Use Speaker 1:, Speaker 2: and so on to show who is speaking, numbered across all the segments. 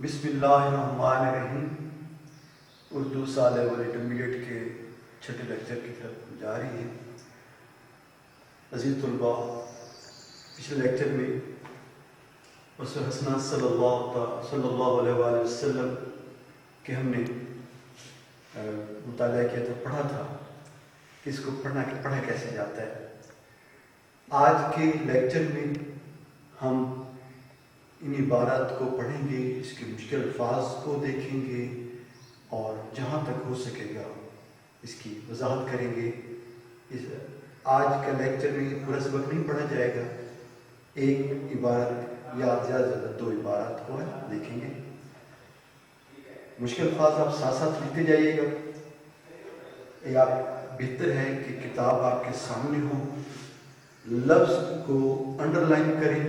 Speaker 1: بسم اللہ الرحمن الرحیم. اردو سال اور انٹرمیڈیٹ کے چھٹے لیکچر کی طرف جا رہی ہے. عزیز طلباء، پچھلے لیکچر میں اسوہ حسنہ صلی اللہ علیہ وآلہ وسلم کہ ہم نے مطالعہ کیا تھا، پڑھا تھا کہ اس کو پڑھا کیسے جاتا ہے. آج کے لیکچر میں ہم ان عبارات کو پڑھیں گے، اس کے مشکل الفاظ کو دیکھیں گے اور جہاں تک ہو سکے گا اس کی وضاحت کریں گے. آج کا لیکچر میں پورا سبق نہیں پڑھا جائے گا، ایک عبارت یا زیادہ سے زیادہ 2 عبارات کو دیکھیں گے. مشکل الفاظ آپ ساتھ ساتھ لکھتے جائیے گا، یا بہتر ہے کہ کتاب آپ کے سامنے ہو، لفظ کو انڈر لائن کریں.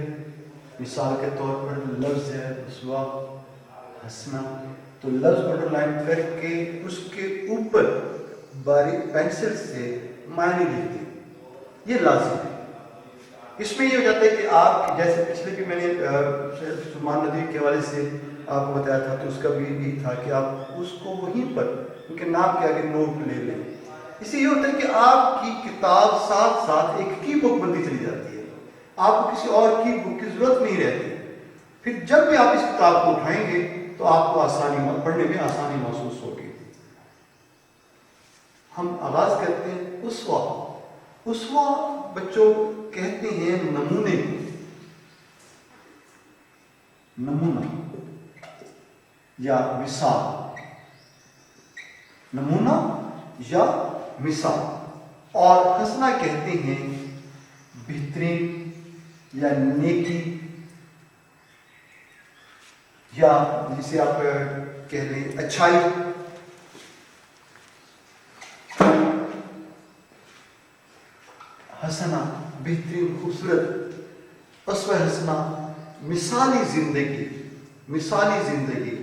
Speaker 1: مثال کے طور پر لفظ ہے اسوہ حسنہ، تو لفظ انڈر لائن کر کے اس کے اوپر باریک پینسل سے معنی لکھ دیں. یہ لازم ہے. اس میں یہ ہو جاتا ہے کہ آپ جیسے پچھلے بھی میں نے سلمان ندوی کے حوالے سے آپ کو بتایا تھا، تو اس کا بھی تھا کہ آپ اس کو وہیں پر ان کے نام کے آگے نوٹ لے لیں. اس سے یہ ہوتا ہے کہ آپ کی کتاب ساتھ ساتھ ایک کی بک بنتی چلی جاتی ہے، آپ کو کسی اور کی بک کی ضرورت نہیں رہتی. پھر جب بھی آپ اس کتاب کو اٹھائیں گے تو آپ کو پڑھنے میں آسانی محسوس ہوگی. ہم آغاز کرتے ہیں اسوہ. اسوہ بچوں کہتے ہیں نمونے کو. نمونہ یا مثال، نمونہ یا مثال. اور حسنہ کہتے ہیں بہترین یا نیکی، یا جسے آپ کہہ لیں اچھائی. حسنہ بہترین، خوبصورت. اسوہ حسنہ مثالی زندگی. مثالی زندگی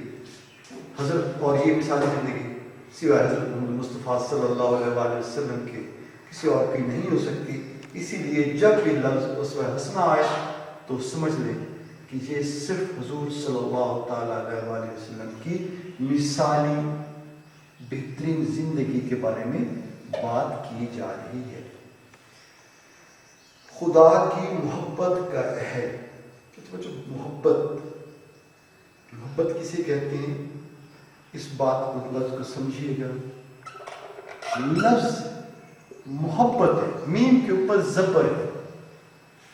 Speaker 1: حضرت، اور یہ مثالی زندگی سوائے حضرت محمد مصطفیٰ صلی اللہ علیہ وآلہ وسلم کے کسی اور کی نہیں ہو سکتی. اسی لیے جب بھی لفظ اسوہ حسنہ آئے تو سمجھ لیں کہ یہ صرف حضور صلی اللہ تعالیٰ علیہ وآلہ وسلم کی مثالی بہترین زندگی کے بارے میں بات کی جا رہی ہے. خدا کی محبت کا عہد. محبت کسے کہتے ہیں؟ اس بات کو لفظ کو سمجھیے گا. لفظ محبت ہے، میم کے اوپر زبر ہے.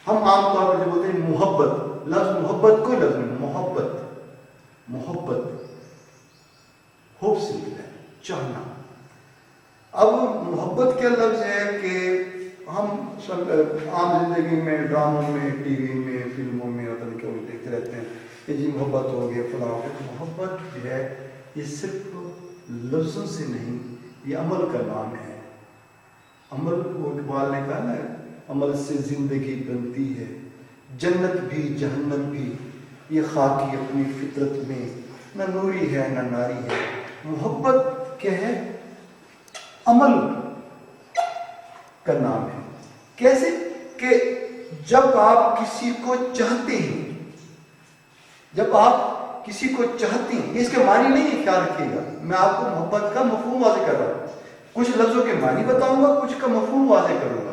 Speaker 1: ہم عام طور پر جو بولتے ہیں محبت، لفظ محبت کوئی لفظ نہیں. محبت ہوپ سے ملتا ہے، چاہنا. اب محبت کیا لفظ ہے کہ ہم عام زندگی میں، ڈراموں میں، ٹی وی میں، فلموں میں دیکھتے رہتے ہیں کہ جی محبت ہو گیا فلاں ہو گیا. محبت جو ہے یہ صرف لفظوں سے نہیں، یہ عمل کا نام ہے. عمل کو اقبال نے کہا نا، عمل سے زندگی بنتی ہے، جنت بھی جہنم بھی، یہ خاکی اپنی فطرت میں، نہ نوری ہے نہ ناری ہے. محبت کیا ہے؟ عمل کا نام ہے. کیسے کہ جب آپ کسی کو چاہتے ہیں، جب آپ کسی کو چاہتے ہیں، اس کے معنی نہیں ہے، خیال رکھیے گا، میں آپ کو محبت کا مفہوم واضح کر رہا ہوں. کچھ لفظوں کے معنی بتاؤں گا، کچھ کا مفہوم واضح کروں گا.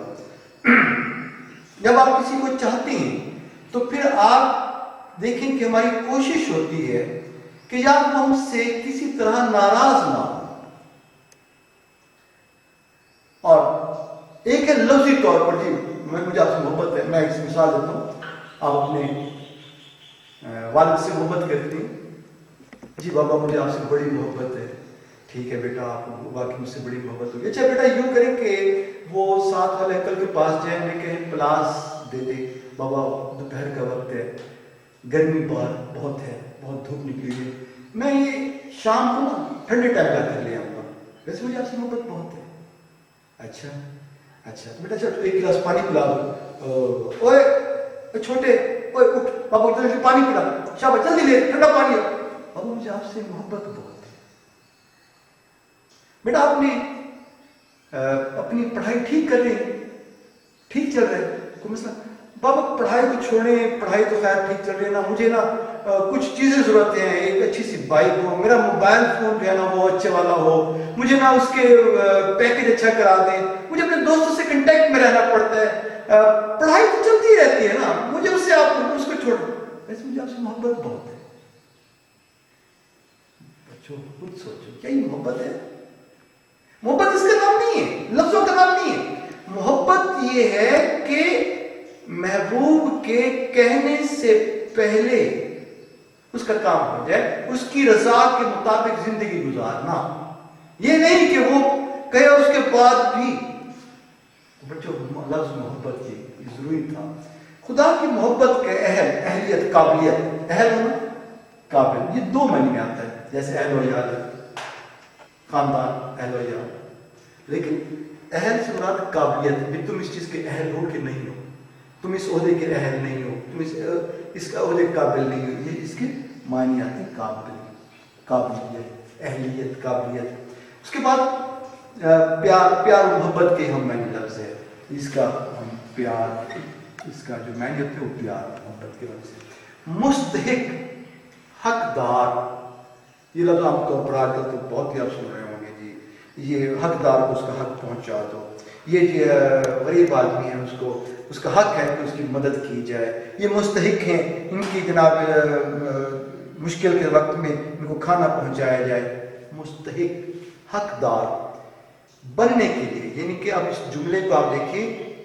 Speaker 1: جب آپ کسی کو چاہتے ہیں تو پھر آپ دیکھیں کہ ہماری کوشش ہوتی ہے کہ یا وہ ہم سے کسی طرح ناراض نہ ہو. اور ایک ہے لفظی طور پر، جی مجھے آپ سے محبت ہے. میں ایک مثال دیتا ہوں. آپ اپنے والد سے محبت کرتے ہیں، جی بابا مجھے آپ سے بڑی محبت ہے. ٹھیک ہے بیٹا، آپ کو واقعی مجھ سے بڑی محبت ہوگی. اچھا بیٹا یوں کریں کہ وہ ساتھ والے انکل کے پاس جائیں، میں کہیں پلاس دے دے. بابا دوپہر کا وقت ہے، گرمی باہر بہت ہے، بہت دھوپ نکلی ہے، میں یہ شام کو نا ٹھنڈے ٹائم کا کر لے آؤں گا. ویسے مجھے آپ سے محبت بہت ہے. اچھا تو بیٹا چلو ایک گلاس پانی پلا دو. اوے چھوٹے، اوے اٹھ، پاپا جلدی پانی پلا. شاباش جلدی لے، ٹھنڈا پانی ہے. بابا مجھے آپ سے محبت بہت ہے. بیٹا آپ نے اپنی پڑھائی ٹھیک کر رہے ہیں، ٹھیک چل رہا ہے، کوئی مسئلہ؟ بابا پڑھائی کو چھوڑیں، پڑھائی تو خیر ٹھیک چل رہی ہے نا، مجھے نا کچھ چیزیں ضرورتیں ہیں، ایک اچھی سی بائک ہو، میرا موبائل فون جو ہے نا وہ اچھے والا ہو، مجھے نا اس کے پیکج اچھا کرا دیں، مجھے اپنے دوستوں سے کنٹیکٹ میں رہنا پڑتا ہے، پڑھائی تو چلتی رہتی ہے نا، مجھے اس سے آپ اس کو چھوڑ، ویسے مجھے آپ سے محبت بہت ہے. بچوں خود سوچو، کیا یہ محبت ہے؟ محبت اس کا نام نہیں ہے، لفظوں کا نام نہیں ہے. محبت یہ ہے کہ محبوب کے کہنے سے پہلے اس کا کام ہو جائے، اس کی رضا کے مطابق زندگی گزارنا. یہ نہیں کہ وہ کہے اس کے بعد بھی. بچوں لفظ محبت یہ ضروری تھا. خدا کی محبت کے اہلیت، قابلیت، اہل ہونا، قابل، یہ دو معنی میں آتا ہے. جیسے اہل و عیال، خاندان، اہل و عیال. لیکن اہل سے مراد قابلیت بھی، تم اس چیز کے اہل ہو کہ نہیں ہو، تم اس عہدے کے اہل نہیں ہو، تم اس کا عہدے قابل نہیں ہو. یہ اس کے معنی آتے ہیں، قابلیت، اہلیت، قابلیت. اس کے بعد پیار و محبت کے ہم معنی لفظ ہے. اس کا ہم پیار، اس کا جو معنی ہوتے ہیں وہ پیار محبت کے لفظ ہے. مستحق، حقدار، یہ لفظ عام طور پر آج کل تو بہت ہی آپ سن رہے ہوں گے جی، یہ حقدار کو اس کا حق پہنچا دو. یہ جو غریب آدمی ہے اس کا حق ہے کہ اس کی مدد کی جائے. یہ مستحق ہیں، ان کی جناب مشکل کے وقت میں ان کو کھانا پہنچایا جائے. مستحق، حقدار بننے کے لیے، یعنی کہ اب اس جملے کو آپ دیکھیے،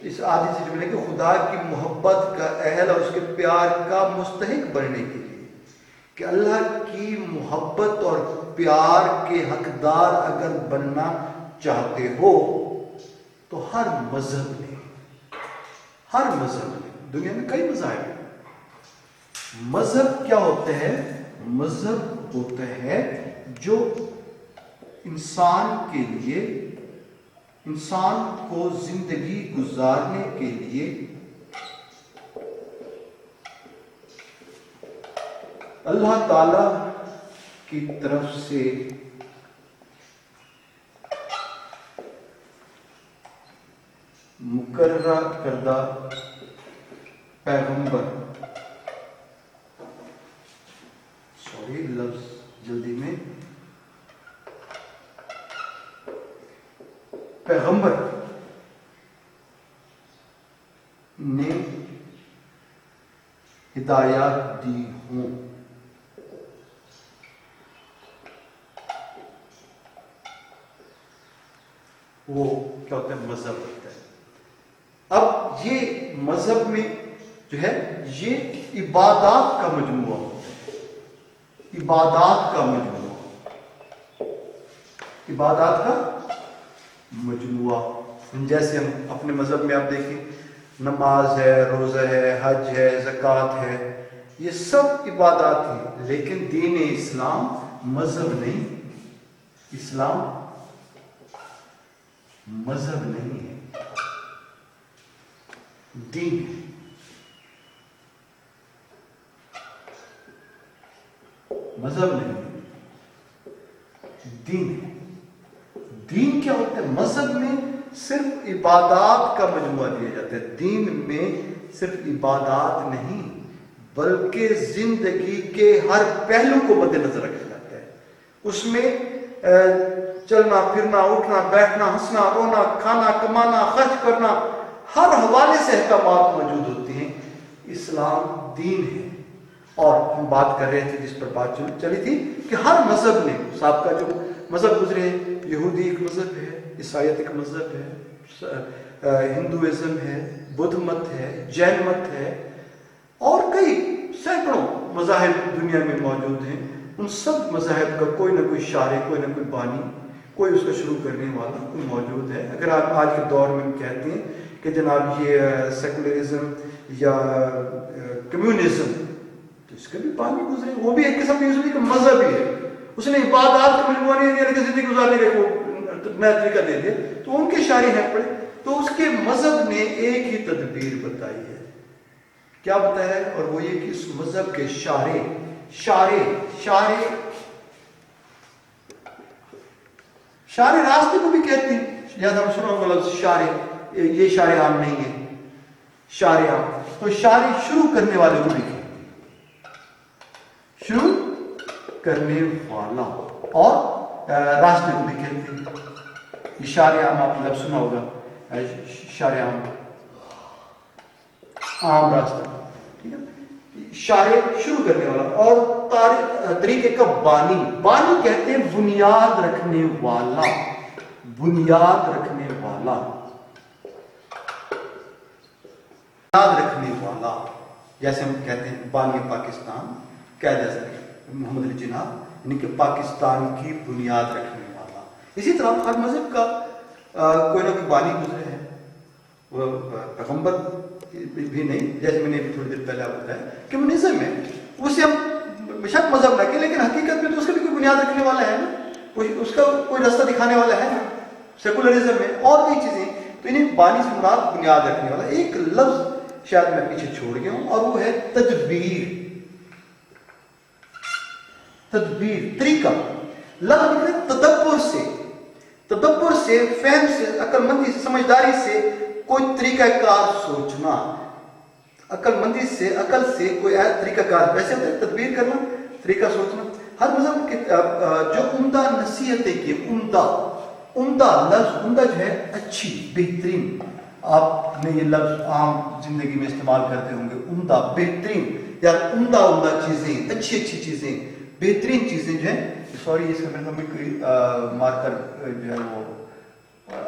Speaker 1: اس آدھی سے جملے کہ خدا کی محبت کا اہل اور اس کے پیار کا مستحق بننے کے لیے، کہ اللہ کی محبت اور پیار کے حقدار اگر بننا چاہتے ہو تو ہر مذہب میں، دنیا میں کئی مذاہب ہیں. مذہب کیا ہوتا ہے؟ مذہب ہوتا ہے جو انسان کے لیے، انسان کو زندگی گزارنے کے لیے اللہ تعالی کی طرف سے مقررہ کردہ پیغمبر، لفظ جلدی میں، پیغمبر نے ہدایات دی ہوں. وہ کیا ہوتا ہے؟ مذہب ہوتا ہے. اب یہ مذہب میں جو ہے یہ عبادات کا مجموعہ ہوتا ہے. عبادات کا مجموعہ. جیسے ہم اپنے مذہب میں آپ دیکھیں، نماز ہے، روزہ ہے، حج ہے، زکوٰۃ ہے، یہ سب عبادات ہیں. لیکن دین اسلام مذہب نہیں. اسلام مذہب نہیں ہے، دین ہے. مذہب نہیں، دین ہے. دین کیا ہوتا ہے؟ مذہب میں صرف عبادات کا مجموعہ دیا جاتا ہے. دین میں صرف عبادات نہیں بلکہ زندگی کے ہر پہلو کو مد نظر رکھا جاتا ہے. اس میں چلنا پھرنا، اٹھنا بیٹھنا، ہنسنا رونا، کھانا کمانا، خرچ کرنا، ہر حوالے سے احکامات موجود ہوتے ہیں. اسلام دین ہے. اور ہم بات کر رہے تھے، جس پر بات چلی تھی کہ ہر مذہب نے، صاحب کا جو مذہب گزرے، یہودی ایک مذہب ہے، عیسائیت ایک مذہب ہے، ہندوازم ہے، بدھ مت ہے، جین مت ہے، اور کئی سینکڑوں مذاہب دنیا میں موجود ہیں. ان سب مذاہب کا کوئی نہ کوئی شارع، کوئی نہ کوئی بانی، کوئی اس کو شروع کرنے والا کوئی موجود ہے. اگر آپ آج کے دور میں ہم کہتے ہیں کہ جناب یہ سیکولرزم یا کمیونزم، تو اس کا بھی بانی گزرے، وہ بھی ایک قسم کی مذہب ہی ہے. اس نے عبادات کا مجموعہ نہیں دیا کہ زندگی گزارنے کا نیا طریقہ دے دیا، تو ان کے شارع ہیں پڑے. تو اس کے مذہب نے ایک ہی تدبیر بتائی ہے. کیا بتایا ہے؟ اور وہ یہ کہ اس مذہب کے شارع راستے کو بھی کہتے ہیں. یاد ہم سنا ہوگا لفظ شارع، یہ شارع عام نہیں ہے. شارع، تو شارع شروع کرنے والے کو بھی کہتے ہیں، شروع کرنے والا، اور راستے کو بھی کہتے ہیں۔ شارع عام آپ نے لفظ سنا ہوگا، شارع عام راستہ، ٹھیک ہے، شارع شروع کرنے والا، اور طریقے کا بانی، بانی کہتے ہیں بنیاد رکھنے والا، بنیاد رکھنے والا، بنیاد رکھنے والا، جیسے ہم کہتے ہیں بانی پاکستان، قائد اعظم محمد علی جناح، یعنی کہ پاکستان کی بنیاد رکھنے والا۔ اسی طرح ہر مذہب کا کوئی نہ کوئی بانی گزرے ہیں، وہ پیغمبر بھی نہیں، جیسے میں نے تھوڑی دیر پہلے آپ بتایا کہ وہ نظم ہے، اسے ہم شک مذہب نہ کہ، لیکن حقیقت میں تو اس کا بھی کوئی بنیاد رکھنے والا ہے نا، اس کا کوئی راستہ دکھانے والا ہے نا، سیکولرزم ہے اور کئی چیزیں، تو انہیں بانی سے مراد بنیاد رکھنے والا۔ ایک لفظ شاید میں پیچھے چھوڑ گیا ہوں، اور وہ ہے تدبیر، تدبیر، طریقہ، لفظ نکلے تدبر سے، تدبر سے، فہم سے، عقل مندی سے، سمجھداری سے کوئی طریقہ کار سوچنا، عقل مندی سے، عقل سے کوئی طریقہ کار، ویسے ہوتا ہے تدبیر کرنا، طریقہ سوچنا۔ ہر مذہب کے جو عمدہ نصیحتیں کی، عمدہ، عمدہ لفظ، عمدہ جو ہے اچھی، بہترین، آپ نے یہ لفظ عام زندگی میں استعمال کرتے ہوں گے، عمدہ، بہترین، یا عمدہ عمدہ چیزیں، اچھی اچھی چیزیں، بہترین چیزیں جو ہیں، سوری اس کا میں کوئی مارکر جو ہے وہ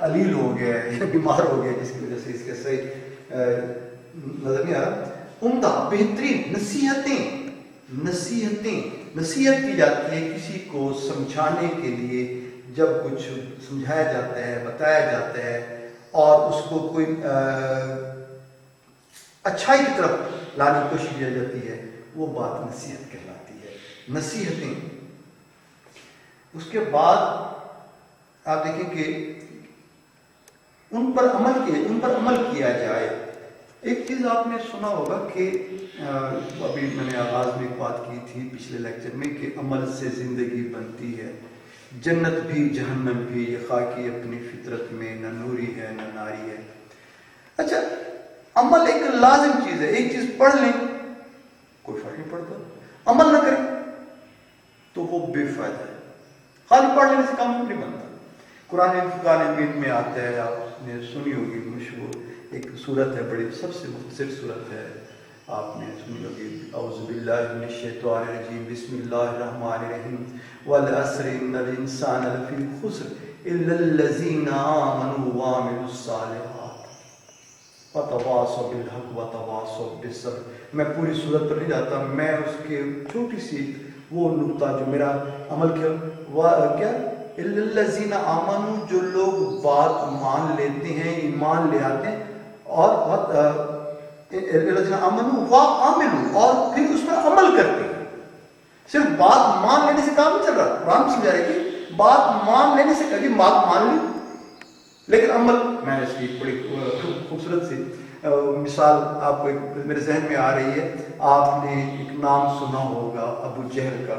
Speaker 1: علیل ہو گیا ہے یا بیمار ہو گیا جس کی وجہ سے اس کے صحیح نظر نہیں آ رہا، عمدہ، بہترین، نصیحتیں، نصیحتیں، نصیحت کی جاتی ہے کسی کو سمجھانے کے لیے، جب کچھ سمجھایا جاتا ہے، بتایا جاتا ہے، اور اس کو کوئی اچھائی کی طرف لانے کی کوشش کی جاتی ہے، وہ بات نصیحت کہلاتی ہے، نصیحتیں۔ اس کے بعد آپ دیکھیں کہ ان پر عمل کیا جائے۔ ایک چیز آپ نے سنا ہوگا کہ ابھی میں نے آغاز میں ایک بات کی تھی پچھلے لیکچر میں کہ عمل سے زندگی بنتی ہے، جنت بھی جہنم بھی، یہ خاکی اپنی فطرت میں، نہ نوری ہے نہ ناری ہے۔ اچھا، عمل ایک لازم چیز ہے، ایک چیز پڑھ لیں کوئی فرق نہیں پڑتا، عمل نہ کریں تو وہ بے فائدہ ہے، خالی پڑھ لینے سے کام نہیں بنتا۔ قرآن فرقان حمید میں آتا ہے، آپ نے سنی ہوگی، مشہور ایک صورت ہے، بڑی سب سے مختصر صورت ہے، آپ نے سنی ہوگی، اعوذ باللہ من الشیطان الرجیم، بسم اللہ الرحمن الرحیم، والعصر ان الانسان لفی خسر الا الذین آمنوا وعملوا الصالحات وتواصوا بالحق وتواصوا بالصبر۔ میں پوری صورت پر نہیں جاتا، میں اس کے چھوٹی سی وہ نقطہ جو میرا عمل کیا الا الذین آمنوا، جو لوگ بات مان لیتے ہیں، ایمان لے آتے ہیں، اور الذین آمنوا وعملوا، اور پھر اس پر عمل کرتے ہیں۔ صرف بات مان لینے سے کام نہیں چل رہا، قرآن سمجھا رہے کہ بات مان لینے سے کبھی بات مان لی، لیکن عمل، میں اس کی بڑی خوبصورت سی مثال آپ کو میرے ذہن میں آ رہی ہے، آپ نے ایک نام سنا ہوگا ابو جہل کا۔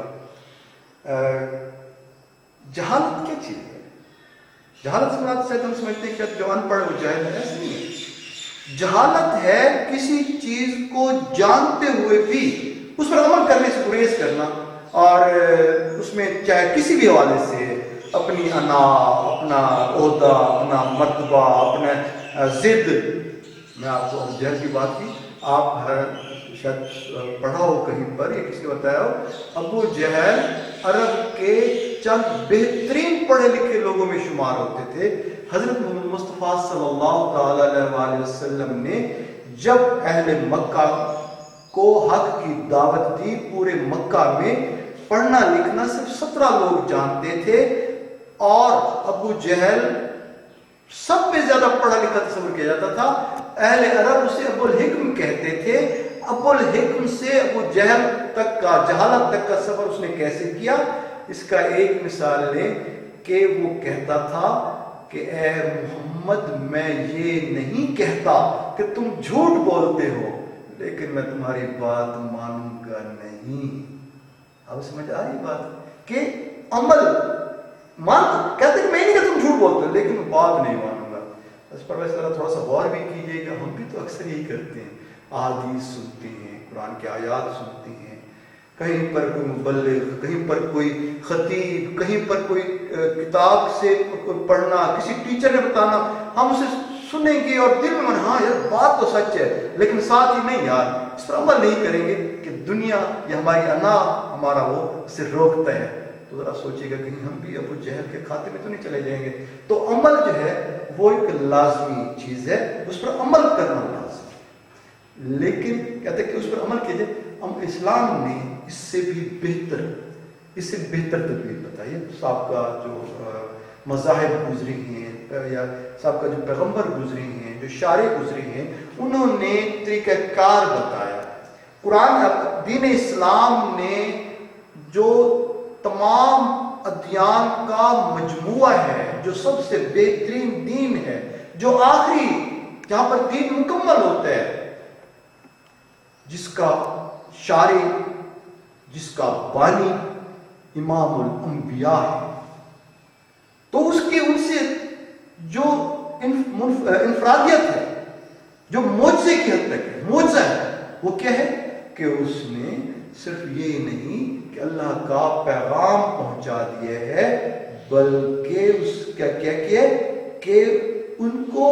Speaker 1: جہالت کیا چیز ہے؟ جہالت سے مراد شاید ہم سمجھتے ہیں کہ جو ان پڑھ وہ جاہل ہے، ایسا نہیں ہے۔ جہالت ہے کسی چیز کو جانتے ہوئے بھی اس پر عمل کرنے سے گریز کرنا، اور اس میں چاہے کسی بھی حوالے سے اپنی انا، اپنا عہدہ، اپنا مرتبہ، اپنا ضد۔ میں آپ کو ابو جہل کی بات کی، آپ شاید پڑھا ہو کہیں پر یا کسی نے بتایا ہو، ابو جہل عرب کے چند بہترین پڑھے لکھے لوگوں میں شمار ہوتے تھے۔ حضرت محمد مصطفیٰ صلی اللہ تعالی علیہ وسلم نے جب اہل مکہ کو حق کی دعوت دی، پورے مکہ میں پڑھنا لکھنا صرف 17 لوگ جانتے تھے، اور ابو جہل سب میں زیادہ پڑھا لکھا تصور کیا جاتا تھا۔ اہل عرب اسے ابو الحکم کہتے تھے۔ ابو الحکم سے ابو جہل تک کا، جہالت تک کا سفر اس نے کیسے کیا؟ اس کا ایک مثال لیں کہ وہ کہتا تھا کہ اے محمد، میں یہ نہیں کہتا کہ تم جھوٹ بولتے ہو، لیکن میں تمہاری بات مانوں گا نہیں۔ اب سمجھ آ رہی بات کہ عمل مان، کہتے کہ میں نہیں کہ تم جھوٹ بولتے ہو، لیکن بات نہیں مانوں گا۔ اس پر ویسے ذرا تھوڑا سا غور بھی کیجیے گا. ہم بھی تو اکثر یہی کرتے ہیں, احادیث سنتے ہیں, قرآن کے آیات سنتے ہیں, کہیں پر کوئی مبلغ, کہیں پر کوئی خطیب, کہیں پر کوئی کتاب سے کوئی پڑھنا, کسی ٹیچر نے بتانا, ہم اسے سنیں گے اور دل میں ہاں یار بات تو سچ ہے, لیکن ساتھ ہی نہیں یار اس پر عمل نہیں کریں گے کہ دنیا یا ہماری انا ہمارا وہ اسے روکتا ہے. تو ذرا سوچیے گا کہیں ہم بھی ابو جہل کے کھاتے میں تو نہیں چلے جائیں گے. تو عمل جو ہے وہ ایک لازمی چیز ہے, اس پر عمل کرنا لازمی. لیکن کہتے ہیں کہ اس پر عمل کیجیے. اسلام نے اس سے بھی بہتر, اس سے بہتر تدبیر بتائی ہے. سابقہ جو مذاہب گزری ہیں یا سابقہ جو پیغمبر گزری ہیں, جو شارع گزری ہیں, انہوں نے طریقہ کار بتایا. قرآن دین اسلام نے جو تمام ادیان کا مجموعہ ہے, جو سب سے بہترین دین ہے, جو آخری جہاں پر دین مکمل ہوتا ہے, جس کا شارع, جس کا بانی امام الانبیاء ہے, تو اس کی ان سے جو انفرادیت ہے, جو معجزے کی حد تک ہے, معجزہ ہے, وہ کیا ہے کہ اس نے صرف یہ نہیں کہ اللہ کا پیغام پہنچا دیا ہے, بلکہ اس کا کیا کیا کہ ان کو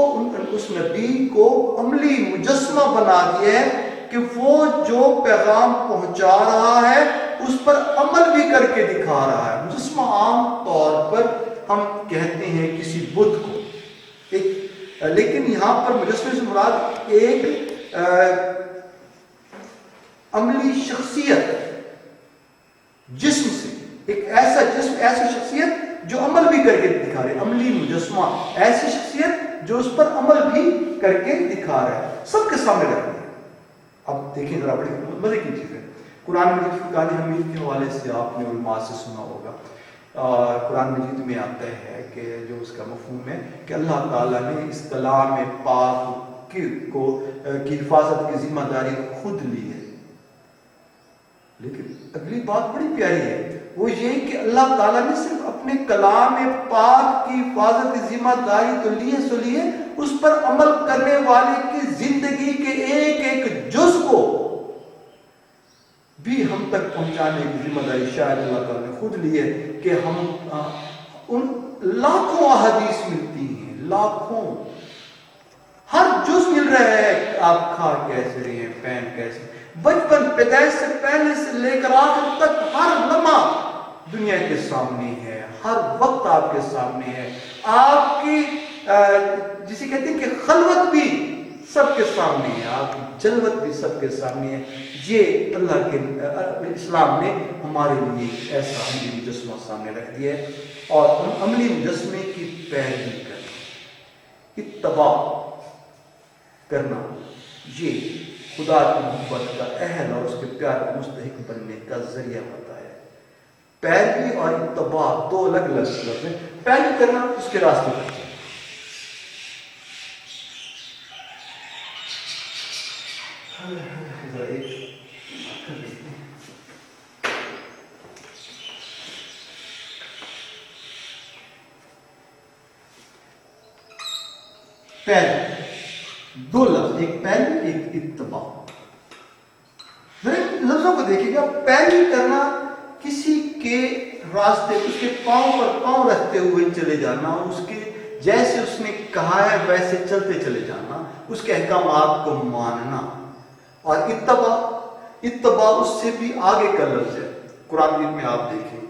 Speaker 1: اس نبی کو عملی مجسمہ بنا دیا ہے کہ وہ جو پیغام پہنچا رہا ہے اس پر عمل بھی کر کے دکھا رہا ہے. مجسمہ عام طور پر ہم کہتے ہیں کسی بت کو, لیکن یہاں پر مجسمے سے مراد ایک عملی شخصیت, جسم سے, ایک ایسا جسم, ایسی شخصیت جو عمل بھی کر کے دکھا رہے. عملی مجسمہ, ایسی شخصیت جو اس پر عمل بھی کر کے دکھا رہا ہے, سب کے سامنے رکھ دیا. اب دیکھیں ذرا بڑی مزے کی چیز ہے. قرآن مجید فرقان حمید کے حوالے سے آپ نے علماء سے سنا ہوگا. قرآن مجید میں آتا ہے کہ جو اس کا مفہوم ہے کہ اللہ تعالیٰ نے اس کلام پاک کی حفاظت کی ذمہ داری خود لی ہے. لیکن اگلی بات بڑی پیاری ہے, وہ یہ کہ اللہ تعالیٰ نے صرف اپنے کلام پاک کی حفاظت کی ذمہ داری تو لی ہے, سو لی ہے, اس پر عمل کرنے والے کی زندگی کے ایک ایک جز کو بھی ہم تک پہنچانے کی ذمہ داری شاید اللہ تعالیٰ نے خود لی ہے. کہ ہم ان لاکھوں احادیث ملتی ہیں, لاکھوں, ہر جز مل رہا ہے. آپ کھا کیسے رہے ہیں, پہن کیسے, بچپن پیدائش سے پہلے سے لے کر آخر تک ہر لمحہ دنیا کے سامنے ہے, ہر وقت آپ کے سامنے ہے. آپ کی جسے کہتے ہیں کہ خلوت بھی سب کے سامنے ہے, آپ کی جلوت بھی سب کے سامنے ہے. یہ اللہ کے اسلام نے ہمارے لیے ایسا عملی مجسمہ سامنے رکھ دیا ہے, اور ہم عملی مجسمے کی پیروی کرنا, اتباع کرنا, یہ خدا کی محبت کا اہل اور اس کے پیار کا مستحق بننے کا ذریعہ ہوتا ہے. پیروی اور اتباع دو الگ الگ لفظ ہیں. پیروی کرنا اس کے راستے پر چلنا. پیروی دو لفظ, ایک پیروی ایک اتباع. لفظوں کو دیکھیے گا. پیروی کرنا کسی کے راستے, اس کے پاؤں پر پاؤں رکھتے ہوئے چلے جانا, اس کے جیسے اس نے کہا ہے ویسے چلتے چلے جانا, اس کے احکامات کو ماننا. اور اتباع اس سے بھی آگے کا لفظ ہے. قرآن مجید میں آپ دیکھیں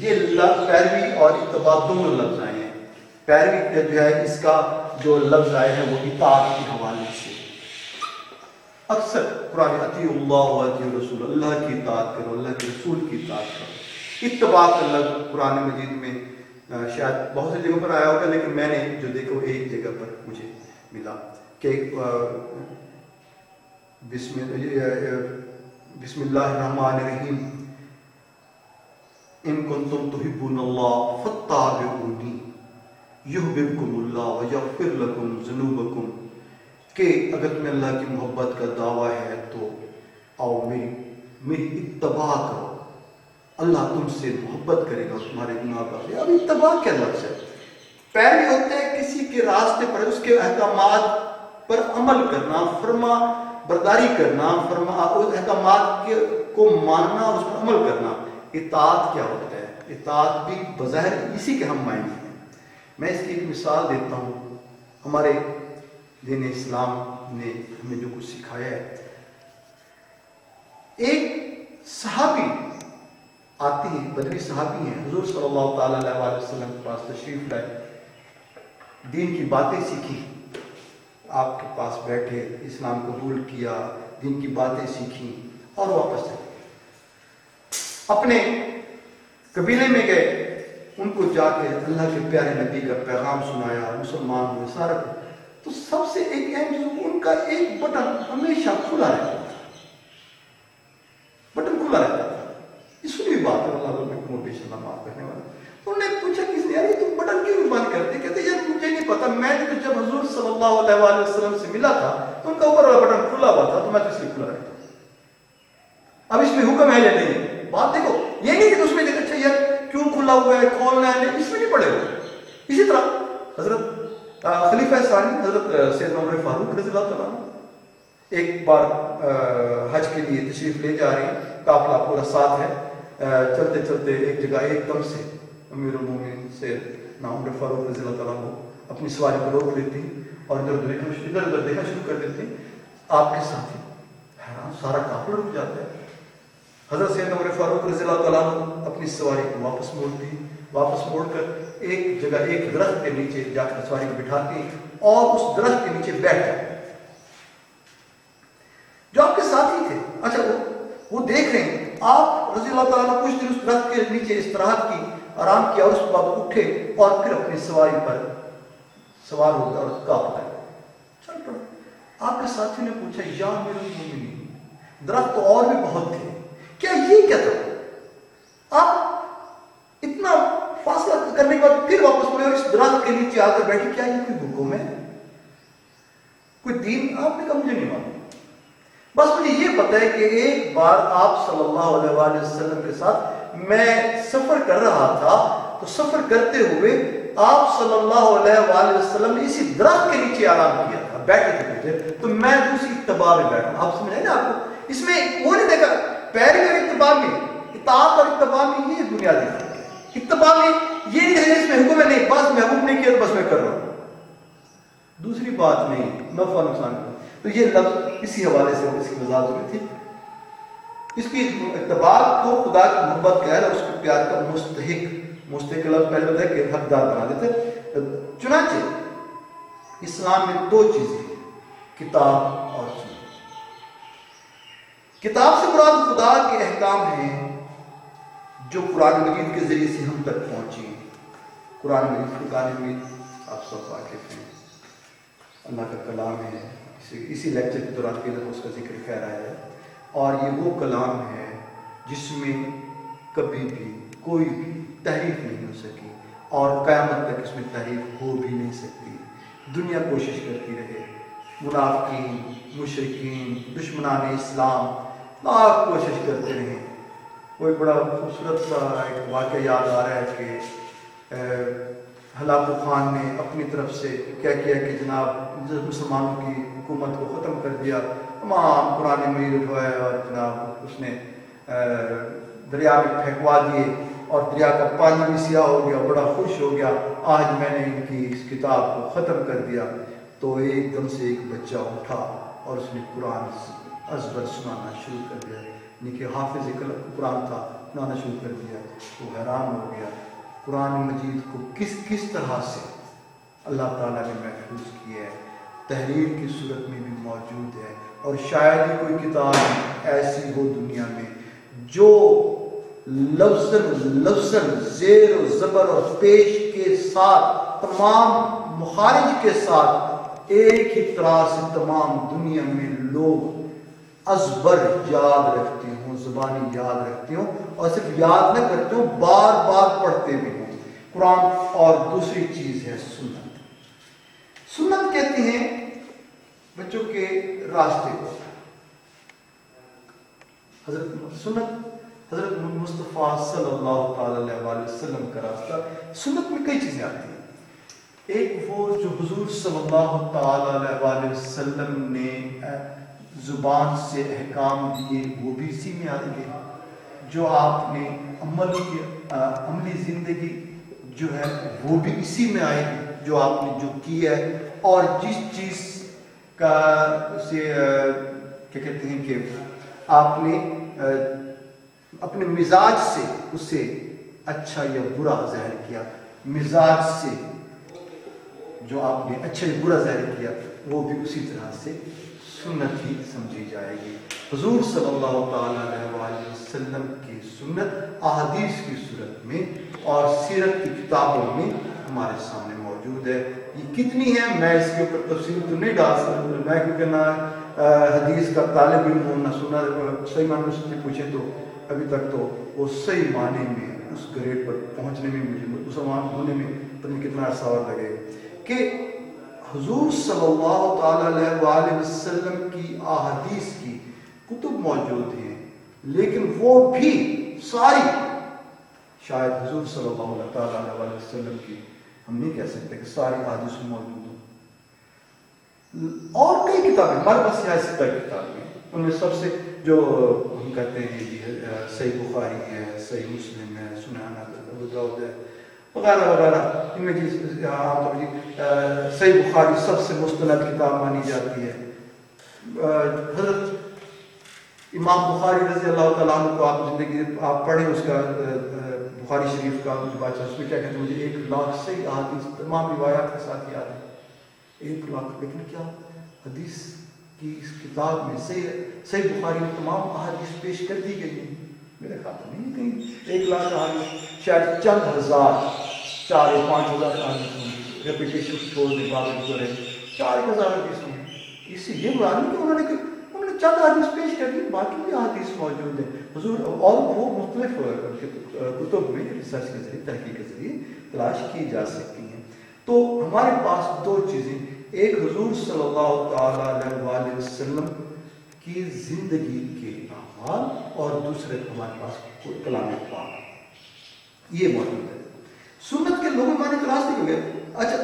Speaker 1: یہ لفظ پیروی اور اتباع دونوں لفظ آئے ہیں. پیروی جو ہے اس کا جو لفظ آئے ہیں وہ اطاعت کے حوالے سے. اکثر قرآن اطیعوا اللہ و اطیعوا الرسول, اللہ کی اطاعت کرو, اللہ کے رسول کی اطاعت کرو. اتباع کا لفظ قرآن مجید میں شاید بہت سی جگہوں پر آیا ہوگا, لیکن میں نے جو دیکھا وہ ایک جگہ پر مجھے ملا کہ بسم اللہ الرحمن الرحیم, ان کنتم تحبون اللہ فاتبعونی یحببکم اللہ ویغفر لکم ذنوبکم. کہ اگر تمہیں اللہ کی محبت کا دعویٰ ہے تو آؤ میری اتباع کرو, اللہ تم سے محبت کرے گا اور تمہارے گناہ کا. اب اتباع کیا لفظ ہے؟ پیروی ہوتا ہے کسی کے راستے پر اس کے احکامات پر عمل کرنا، فرما برداری کرنا، اس احکامات کو ماننا اور اس پر عمل کرنا۔ اطاعت کیا ہوتا ہے؟ اطاعت بھی بظاہر اسی کے ہم معنی ہیں۔ میں اس کی ایک مثال دیتا ہوں۔ ہمارے دین اسلام نے ہمیں جو کچھ سکھایا ہے، ایک صحابی آتی ہیں، بدوی صحابی ہیں، حضور صلی اللہ تعالیٰ علیہ وسلم کے پاس تشریف لائے، دین کی باتیں سیکھی، آپ کے پاس بیٹھے، اسلام قبول کیا، دین کی باتیں سیکھی اور واپس چلے اپنے قبیلے میں گئے، ان کو جا کے اللہ کے پیارے نبی کا پیغام سنایا، مسلمان ہوئے، سارا تو سب سے ایک اہم چیز، ان کا ایک بٹن ہمیشہ کھلا رہتا تھا، بٹن کھلا رہتا تھا۔ یہ سنی بات ہے، اللہ کو بے شمار معاف کرنے والا۔ انہوں نے پوچھا کس نے، یار یہ تم بٹن کیوں بند کرتے؟ کہتے یار مجھے نہیں پتا، میں نے تو جب حضور صلی اللہ علیہ وسلم سے ملا تھا تو ان کا اوپر والا بٹن کھلا ہوا تھا، تو میں تو اس لیے کھلا رہتا ہوں۔ اب اس میں حکم ہے یا نہیں؟ بات دیکھو، یہ نہیں کہ اس میں دیکھ اچھا یار کیوں کھلا ہوا ہے، کھولنا ہے، اس میں نہیں پڑے ہوئے۔ اسی طرح حضرت خلیفہ ثانی حضرت سیدنا عمر فاروق رضی اللہ تعالیٰ عنہ ایک بار حج کے لیے تشریف لے جا رہے ہیں، قافلہ پورا ساتھ ہے، چلتے چلتے ایک جگہ ایک دم سے امیر المومنین سیدنا عمر فاروق رضی اللہ تعالیٰ عنہ اپنی سواری کو روک لیتے ہیں اور ادھر ادھر دیکھنا شروع کر دیتے ہیں۔ آپ کے ساتھی حیران، سارا قافلہ رک جاتا ہے۔ حضرت سیدنا عمر فاروق رضی اللہ تعالیٰ عنہ اپنی سواری کو واپس موڑتی ہیں، واپس موڑ کر ایک جگہ ایک درخت کے نیچے جا کر سواری کو بٹھاتے ہیں اور اس درخت کے نیچے بیٹھ جاتے ہیں۔ جو آپ کے ساتھی تھے، اچھا وہ دیکھ رہے ہیں آپ رضی اللہ تعالیٰ نے کچھ دن اس درخت کے نیچے استراحت کی، آرام کیا، اس کے بعد اٹھے اور پھر اپنی سواری پر سوار ہو گئے اور قافلہ چل پڑے۔ آپ کے ساتھی نے پوچھا یا امیر المومنین، درخت تو اور بھی بہت تھے، کیا یہ کیا تھا؟ آپ اتنا فاصلہ کرنے کے بعد پھر واپس مڑے اور اس درخت کے نیچے آ کر بیٹھے، کیا یہ کوئی حکم ہے، کوئی دین؟ آپ نے کہا مجھے نہیں معلوم، بس مجھے یہ پتا ہے کہ ایک بار آپ صلی اللہ علیہ وآلہ وسلم کے ساتھ میں سفر کر رہا تھا، تو سفر کرتے ہوئے آپ صلی اللہ علیہ وآلہ وسلم نے اسی درخت کے نیچے آرام کیا تھا، بیٹھے تھے، تو میں دوسری اتباع میں بیٹھا۔ آپ سمجھ آئے نا آپ کو؟ اس میں وہ نہیں دیکھا پیروی اور اتباع میں، اطاعت اور اتباع میں یہ بنیادی فرق ہے۔ اتباع میں یہ نہیں ہے اس میں حکم ہے، نہیں بس محبوب نے کیا تو بس میں کر رہا ہوں، دوسری بات نہیں، نفع نقصان کا۔ تو یہ لفظ اسی حوالے سے اس کی وضاحت ہوئی تھی۔ اس کی اتباع کو خدا کی محبت کا ہے اور اس کے پیار کا مستحق لفظ پہلے بتایا کہ حقدار بنا دیتے۔ چنانچہ اسلام میں دو چیزیں ہیں، کتاب اور سنت۔ کتاب سے مراد خدا کے احکام ہیں جو قرآن مجید کے ذریعے سے ہم تک پہنچے ہیں۔ قرآن مجید فرقان حمید آپ سب واقف ہیں، اللہ کا کلام ہے، اسی لیکچر کے دوران کے اس کا ذکر خیر آیا ہے، اور یہ وہ کلام ہے جس میں کبھی بھی کوئی بھی تحریف نہیں ہو سکی اور قیامت تک اس میں تحریف ہو بھی نہیں سکتی۔ دنیا کوشش کرتی رہے، منافقین، مشرکین، دشمنان اسلام لاکھ کوشش کرتے رہے۔ وہ ایک بڑا خوبصورت سا ایک واقعہ یاد آ رہا ہے کہ ہلاکو خان نے اپنی طرف سے کیا کیا کہ جناب مسلمانوں کی حکومت کو ختم کر دیا، تمام قرآن مجید اٹھوائے اور جناب اس نے دریا میں پھینکوا دیے اور دریا کا پانی بھی سیاہ ہو گیا، بڑا خوش ہو گیا، آج میں نے ان کی اس کتاب کو ختم کر دیا۔ تو ایک دم سے ایک بچہ اٹھا اور اس نے قرآن ازبر سنانا شروع کر دیا، یعنی کہ حافظ قرآن تھا، سنانا شروع کر دیا۔ وہ حیران ہو گیا قرآن مجید کو کس طرح سے اللہ تعالیٰ نے محفوظ کیا ہے، تحریر کی صورت میں بھی موجود ہے، اور شاید ہی کوئی کتاب ایسی ہو دنیا میں جو لفظاً زیر و زبر اور پیش کے ساتھ تمام مخارج کے ساتھ ایک ہی طرح سے تمام دنیا میں لوگ ازبر یاد رکھتے ہوں، زبانی یاد رکھتے ہوں، اور صرف یاد نہ کرتے ہوں، بار بار پڑھتے بھی ہوں قرآن۔ اور دوسری چیز ہے سنت۔ سنت کہتے ہیں بچوں کے راستے کو، حضرت مصطفیٰ صلی اللہ تعالی علیہ وسلم کا راستہ۔ سنت میں کئی چیزیں آتی ہیں، ایک وہ جو حضور صلی اللہ تعالی علیہ وآلہ وسلم نے زبان سے احکام دیے وہ بھی اسی میں آئیں گے، جو آپ نے عملی زندگی جو ہے وہ بھی اسی میں آئے گی جو آپ نے جو کیا ہے، اور جس چیز کا سے کیا کہتے ہیں کہ آپ نے اپنے مزاج سے اسے اچھا یا برا ظاہر کیا، مزاج سے جو آپ نے اچھا یا برا ظاہر کیا وہ بھی اسی طرح سے سنت ہی سمجھی جائے گی۔ حضور صلی اللہ تعالیٰ علیہ وآلہ وسلم کی سنت احادیث کی صورت میں اور سیرت کی کتابوں میں ہمارے سامنے موجود ہے۔ یہ کتنی ہے میں اس کے اوپر تفصیل تو نہیں ڈال سکتا، میں کیونکہ نہ حدیث کا طالب علم ہوں، نہ سنا صحیح معنی سے پوچھے تو ابھی تک تو وہ صحیح معنی میں اس گریڈ پر پہنچنے میں مجھے مسلمان ہونے میں پتہ نہیں کتنا عرصہ اور لگے کہ حضور صلی اللہ تعالیٰ علیہ وآلہ وسلم کی احادیث کی کتب موجود ہیں، لیکن وہ بھی ساری شاید حضور صلی اللہ تعالیٰ علیہ وسلم کی ہم نہیں کہہ سکتے کہ ساری احادیث موجود ہوں۔ اور کئی کتابیں ہمارے پاس یہاں 70 کتابیں ہیں، ان میں سب سے جو ہم کہتے ہیں صحیح بخاری ہے، صحیح مسلم ہے، سنن ابو داؤد ہے وغیرہ وغیرہ، ان میں عام طور پر صحیح بخاری سب سے مستند کتاب مانی جاتی ہے۔ حضرت امام بخاری رضی اللہ تعالیٰ عنہ کو آپ زندگی آپ پڑھیں اس کا بخاری شریف کا جو بادشاہ اس میں کیا کہتے ہیں، مجھے 1,00,000 صحیح احادیث تمام روایات کے ساتھ یاد ہے، 1,00,000، لیکن کیا حدیث کی اس کتاب میں صحیح بخاری میں تمام احادیث پیش کر دی گئی ہیں؟ میرے خیال میں نہیں، کہیں 1,00,000 احادیث شاید چند ہزار 4 یا 5 ہزار احادیث ہوں، ریپیٹیشن چھوڑ دیں بعض گزرے 4,000 حدیث ہوں۔ اس سے یہ مراد نہیں کہ انہوں نے چند حدیث پیش کر دی، باقی بھی حدیث موجود ہیں حضور، اور وہ مختلف کتب میں ریسرچ کے ذریعے تحقیق کے ذریعے تلاش کی جا سکتی ہیں۔ تو ہمارے پاس 2 چیزیں، ایک حضور صلی اللہ تعالیٰ علیہ وآلہ وسلم کی زندگی کے اعمال، اور دوسرے ہمارے پاس کلام پاک، یہ موجود ہے۔ سنت کے لوگوں میں نے راستے ہو گئے، اچھا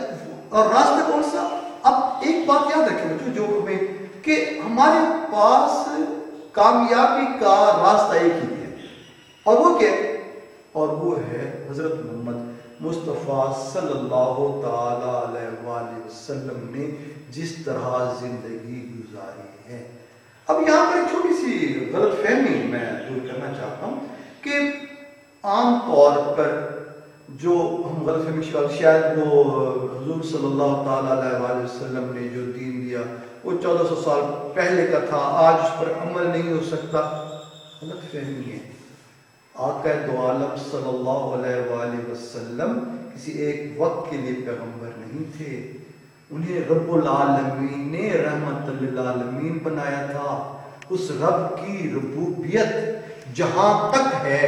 Speaker 1: اور راستہ کون سا؟ اب ایک بات یاد رکھیں بچوں، جو ہمیں کہ ہمارے پاس کامیابی کا راستہ ایک ہی ہے، اور وہ کیا ہے؟ اور وہ ہے حضرت محمد مصطفیٰ صلی اللہ تعالیٰ علیہ وآلہ وسلم نے جس طرح زندگی گزاری ہے۔ اب یہاں پر ایک چھوٹی سی غلط فہمی میں دور کرنا چاہتا ہوں کہ عام طور پر جو ہم غلط فہمی شاید وہ حضور صلی اللہ تعالیٰ علیہ وآلہ وسلم نے جو دین دیا وہ 1400 سال پہلے کا تھا، آج اس پر عمل نہیں ہو سکتا۔ غلط فہمی ہے۔ آقا دو عالم صلی اللہ علیہ وآلہ وسلم کسی ایک وقت کے لیے پیغمبر نہیں تھے، انہیں رب العالمین نے رحمت للعالمین بنایا تھا۔ اس رب کی ربوبیت جہاں تک ہے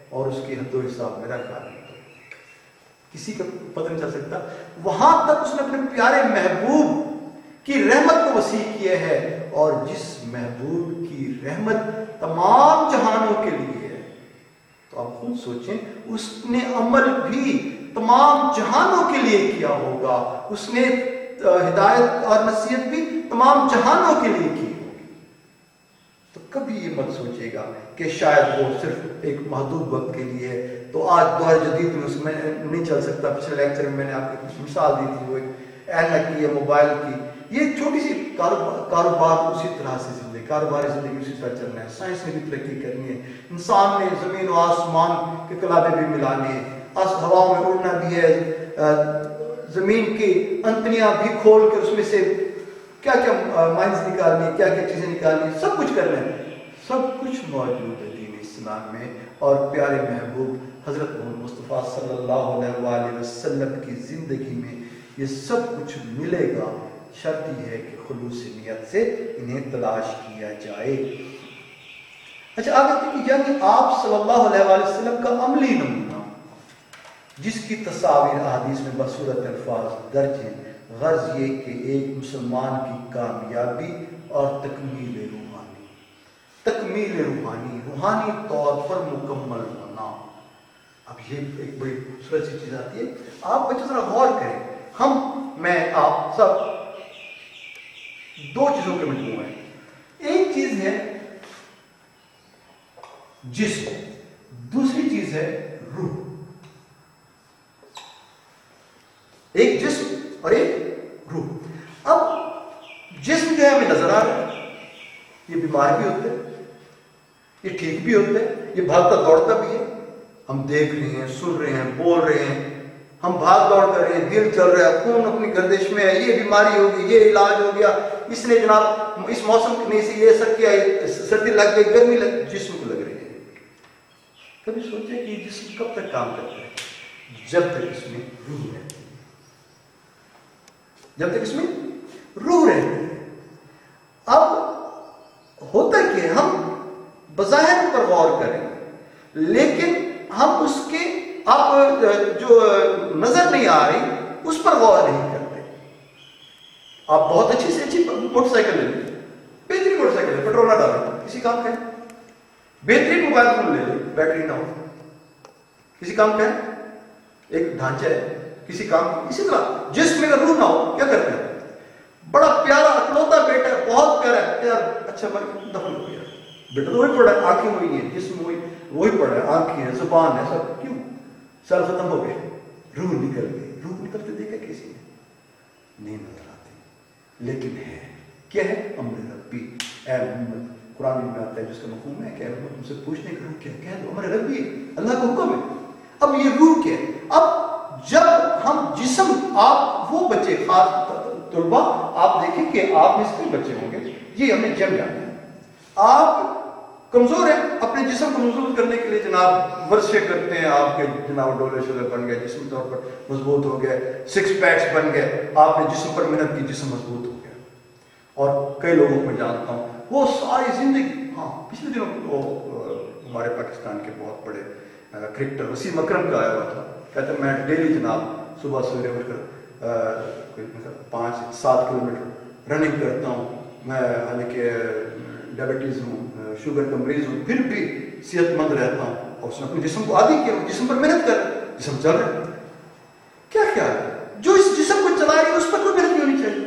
Speaker 1: اور اس کی حد و حساب میرا خیال نہیں کسی کا پتہ نہیں چل سکتا، وہاں تک اس نے اپنے پیارے محبوب کی رحمت کو وسیع کیا ہے، اور جس محبوب کی رحمت تمام جہانوں کے لیے ہے، تو آپ خود سوچیں اس نے عمل بھی تمام جہانوں کے لیے کیا ہوگا، اس نے ہدایت اور نصیحت بھی تمام جہانوں کے لیے کی ہوگی۔ تو کبھی یہ مت سوچے گا کہ شاید وہ صرف ایک محدود وقت کے لیے ہے، تو آج دور جدید میں اس میں نہیں چل سکتا۔ پچھلے لیکچر میں نے آپ کو کچھ مثال دی تھی، وہ ایک اینک کی ہے، موبائل کی، یہ چھوٹی سی کاروبار اسی طرح سے زندگی، کاروباری زندگی اسی طرح چلنا ہے۔ سائنس نے بھی ترقی کرنی ہے، انسان نے زمین و آسمان کے کلابے بھی ملانے ہیں، ہواؤں میں اڑنا بھی ہے، زمین کی انتڑیاں بھی کھول کے اس میں سے کیا کیا مائنز نکالنی ہے، کیا کیا چیزیں نکالنی ہے، سب کچھ کرنا ہے۔ سب کچھ موجود ہے دین اسلام میں، اور پیارے محبوب حضرت محمد مصطفیٰ صلی اللہ علیہ وآلہ وسلم کی زندگی میں یہ سب کچھ ملے گا، شرط یہ ہے کہ خلوص نیت سے انہیں تلاش کیا جائے۔ اچھا آگے دیکھیے، یعنی آپ صلی اللہ علیہ وآلہ وسلم کا عملی نمونہ جس کی تصاویر احادیث میں بصورت الفاظ درج ہیں، غرض یہ کہ ایک مسلمان کی کامیابی اور تکمیل روحانی طور پر مکمل ہونا۔ اب یہ ایک بڑی خوبصورت سی چیز آتی ہے، آپ بچے ذرا غور کریں ہم میں آپ سب دو چیزوں کے مجموعہ ہیں. ایک چیز ہے جسم، دوسری چیز ہے روح. ایک جسم اور ایک روح. اب جسم جو ہے ہمیں نظر آ رہا ہے، یہ بیمار بھی ہوتے ہیں، یہ ٹھیک بھی ہوتے ہیں، یہ بھاگتا دوڑتا بھی ہے. ہم دیکھ رہے ہیں، سن رہے ہیں، بول رہے ہیں، ہم بھاگ دوڑ کر رہے ہیں، دل چل رہا ہے، خون اپنی گردش میں ہے، یہ بیماری ہوگی، یہ علاج ہو گیا، اس نے جناب اس موسم میں سے یہ سب کیا، سردی لگ گئی، گرمی لگ، جسم کو لگ رہی ہے. کبھی سوچے کہ یہ جسم کب تک کام کرتا ہے؟ جب تک اس میں روح رہتی ہے. جب تک اس میں روح رہتی ہے. اب ہوتا کہ ہم بظاہر پر غور کریں لیکن ہم اس کے اب جو نظر نہیں آ رہی اس پر غور نہیں کرتے. آپ بہت اچھی سے اچھی موٹر سائیکل لے لیں، بہترین موٹر سائیکل ہے، پیٹرول نہ ڈالیں، کسی کام کا ہے. بہترین موبائل فون لے لیں، بیٹری نہ ہو، کسی کام کا ہے. ایک ڈھانچہ ہے کسی کام کا. اسی طرح جسم میں اگر روح نہ ہو کیا کرتے ہیں؟ بڑا پیارا اکلوتا بیٹا ہے، بہت پیارا ہے یار، اچھا دفن ہو گیا. بیٹا تو وہی پڑا ہے، آنکھیں وہی ہیں، جسم وہی پڑا ہے، آنکھیں ہیں، زبان ہے، سب کیوں؟ سال ختم ہو گئے، روح نکل گئی. روح نکلتے دیکھا کسی نے نہیں نظر آتی، لیکن ہے کیا ہے؟ امر ربی. اے محمد، قرآن میں آتا ہے جس کا مفہوم ہے کہ تم سے پوچھنے کا روح کیا؟ کہہ دو امر ربی ہے، اللہ کا حکم ہے. اب یہ روح کیا ہے؟ اب جب ہم جسم، آپ وہ بچے خاص طلبا آپ دیکھیں کہ آپ میں سے بچے ہوں گے، یہ ہم نے جم جانا ہے. آپ کمزور ہیں، اپنے جسم کو مضبوط کرنے کے لیے جناب ورزشیں کرتے ہیں، آپ کے جناب ڈولے شولے بن گئے، جسم طور پر مضبوط ہو گئے، سکس پیکس بن گئے، آپ نے جسم پر محنت کی، جسم مضبوط ہو گیا. اور کئی لوگوں کو جانتا ہوں وہ ساری زندگی، ہاں پچھلے دنوں وہ ہمارے پاکستان کے بہت بڑے کرکٹر وسیم اکرم کا آیا ہوا تھا، کہتے ہیں میں ڈیلی جناب صبح سویرے اٹھ کر 5-7 کلومیٹر رننگ کرتا ہوں. میں حالانکہ ڈائبٹیز ہوں، شوگر کا مریض ہوں، پھر بھی صحت مند رہتا ہوں. اور اس نے اپنے جسم کو عادی کیا، جسم پر محنت کر، جسم چل رہا ہے. کیا خیال ہے جو اس جسم کو چلا رہی ہے اس پر کوئی محنت نہیں ہونی چاہیے؟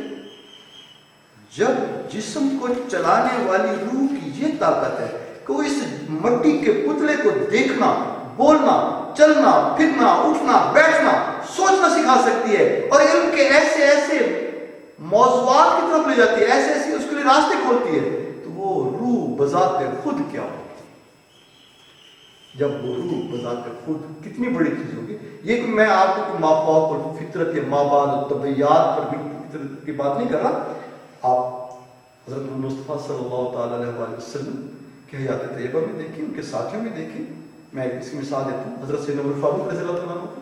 Speaker 1: جب جسم کو چلانے والی روح کی یہ طاقت ہے کہ وہ اس مٹی کے پتلے کو دیکھنا، بولنا، چلنا، پھرنا، اٹھنا، بیٹھنا، سوچنا سکھا سکتی ہے، اور علم کے ایسے ایسے موضوعات کی طرف لے جاتی ہے، ایسے ایسے اس کے لیے راستے کھولتی ہے، تو وہ روح بذات خود کیا ہوگی؟ جب وہ روح بذات خود کتنی بڑی چیز ہوگی. یہ کہ میں آپ کو ما فوق الفطرت یا ما بعد الطبیعیات پر فطرت کی بات نہیں کر رہا. آپ حضرت مصطفیٰ صلی اللہ تعالیٰ علیہ وسلم کے حیات طیبہ میں دیکھیں، ان کے ساتھیوں میں دیکھیں. میں اس کی مثال دیتا ہوں حضرت سیدنا عمر فاروق رضی اللہ عنہ کو.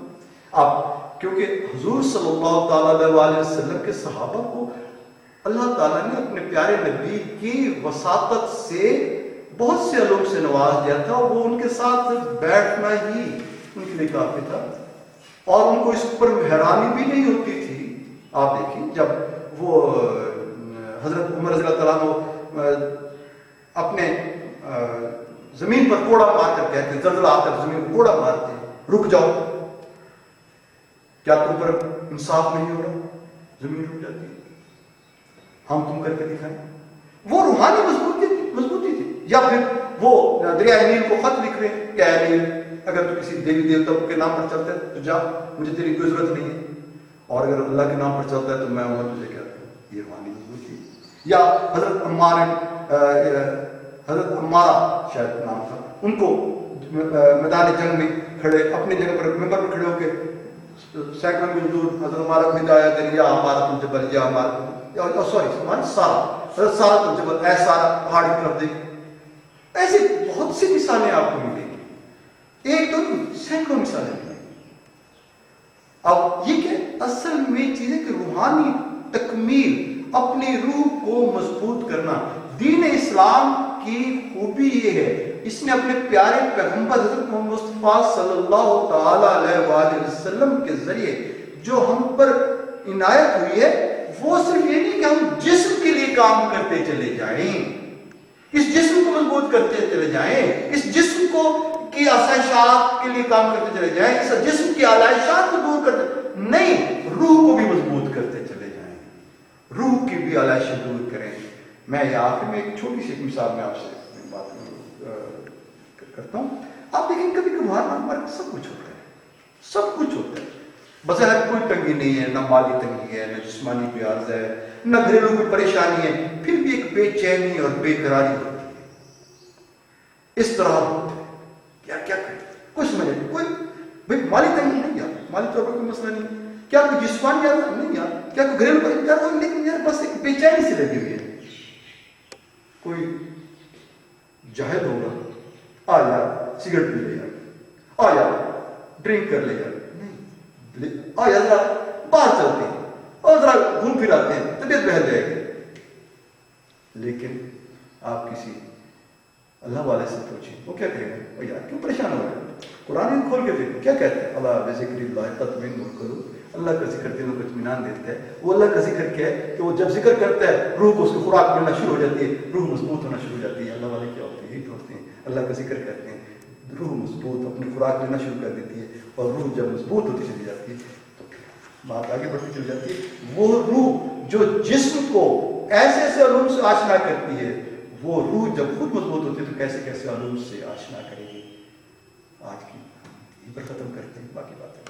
Speaker 1: آپ کیونکہ حضور صلی اللہ تعالیٰ علیہ وسلم کے صحابہ کو اللہ تعالیٰ نے اپنے پیارے نبی کی وساطت سے بہت سے علوم سے نواز دیا تھا، اور وہ ان کے ساتھ بیٹھنا ہی ان کے لیے کافی تھا، اور ان کو اس پر حیرانی بھی نہیں ہوتی تھی. آپ دیکھیں جب وہ حضرت عمر رضی اللہ تعالیٰ اپنے زمین پر کوڑا مار کر کہتے ہیں، زلزلہ آتا ہے زمین کو کوڑا مارتے ہیں، رک جاؤ، کیا تم پر انصاف نہیں ہو رہا؟ زمین رک جاتی ہے، ہم تم کر کے دکھائیں. وہ روحانی مضبوطی تھی. یا پھر وہ دریائے نیل کو خط لکھ رہے ہیں کہ اے نیل، اگر تو کسی دیوی دیوتا کے نام پر چلتا ہے تو جا، مجھے تیری کوئی ضرورت نہیں ہے، اور اگر اللہ کے نام پر چلتا ہے تو میں عمر تجھے کہتا ہوں. یہ روحانی مضبوطی. یا حضرت عمارہ شاید نام تھا، ان کو میدان جنگ میں کھڑے اپنی جگہ پر ممبر پر کھڑے ہو کے سینکڑوں میل دور حضرت عمارہ کو ہدایت دیں، یا عمارہ تم جبل، یا عمارہ سارا حضرت سارا تم جبل، اے سارا پہاڑ کی طرف دیکھ. ایسی بہت سی مثالیں آپ کو ملیں گی، ایک تو سینکڑوں مثالیں ملیں گی. اب یہ کہ اصل میں چیزیں کہ روحانی تکمیل، اپنی روح کو مضبوط کرنا. دین اسلام کی خوبی یہ ہے، اس نے اپنے پیارے پیغمبر حضرت محمد مصطفیٰ صلی اللہ تعالی علیہ وآلہ وسلم کے ذریعے جو ہم پر عنایت ہوئی ہے، وہ صرف یہ نہیں کہ ہم جسم کے لیے کام کرتے چلے جائیں، اس جسم کو مضبوط کرتے چلے جائیں، اس جسم کو کی آسائشات کے لیے کام کرتے چلے جائیں، اس جسم کی آلائشات کو دور کرتے نہیں، روح کو بھی مضبوط کرتے چلے جائیں، روح کی بھی آلائشیں دور کریں۔ میں یہاں آخر میں ایک چھوٹی سی مثال میں آپ سے بات کرتا ہوں۔ آپ دیکھیں کبھی کبھار ہمارے پاس سب کچھ ہوتا ہے، سب کچھ ہوتا ہے، بظاہر کوئی تنگی نہیں ہے، نہ مالی تنگی ہے، نہ جسمانی پیاز ہے، نہ گھریلو کوئی پریشانی ہے، پھر بھی ایک بے چینی اور بے قراری ہوتی ہے، اس طرح ہوتا ہے۔ کیا کریں؟ کوئی سمجھ نہیں، کوئی بھائی مالی تنگی نہیں یار، مالی طور پر کوئی مسئلہ نہیں، کیا کوئی جسمانی یاد نہیں یار، کیا کوئی گھریلو پریشانی، لیکن یار بس ایک بے چینی سے لگی ہوئی ہے۔ کوئی جاہل ہوگا، آ یار سگریٹ پی لے یار، آ یار ڈرنک کر لے یار، نہیں، آ یار ذرا باہر چلتے ہیں اور ذرا گھوم پھر آتے ہیں، طبیعت بہل جائے گی۔ لیکن آپ کسی اللہ والے سے پوچھیں، وہ کیا کہے گا؟ یار کیوں پریشان ہو رہے ہیں؟ قرآن کھول کے دیکھو کیا کہتے ہیں، اللہ بذکر اللہ تطمئن القلوب، اللہ کا ذکر دلوں کو اطمینان دیتا ہے۔ وہ اللہ کا ذکر کیا ہے کہ وہ جب ذکر کرتا ہے روح کو اس کی خوراک ملنا شروع ہو جاتی ہے، روح مضبوط ہونا شروع ہو جاتی ہے۔ اللہ والے کیا ہوتے ہیں؟ یہی تو ہوتے ہیں، اللہ کا ذکر کرتے ہیں، روح مضبوط اپنی خوراک لینا شروع کر دیتی ہے، اور روح جب مضبوط ہوتی چلی جاتی ہے تو بات آگے بڑھتی چلی جاتی ہے۔ وہ روح جو جسم کو ایسے ایسے علوم سے آشنا کرتی ہے، وہ روح جب خود مضبوط ہوتی ہے تو کیسے کیسے علوم سے آشنا کرے گی۔ آج کی یہیں پر ختم کرتے ہیں، باقی باتیں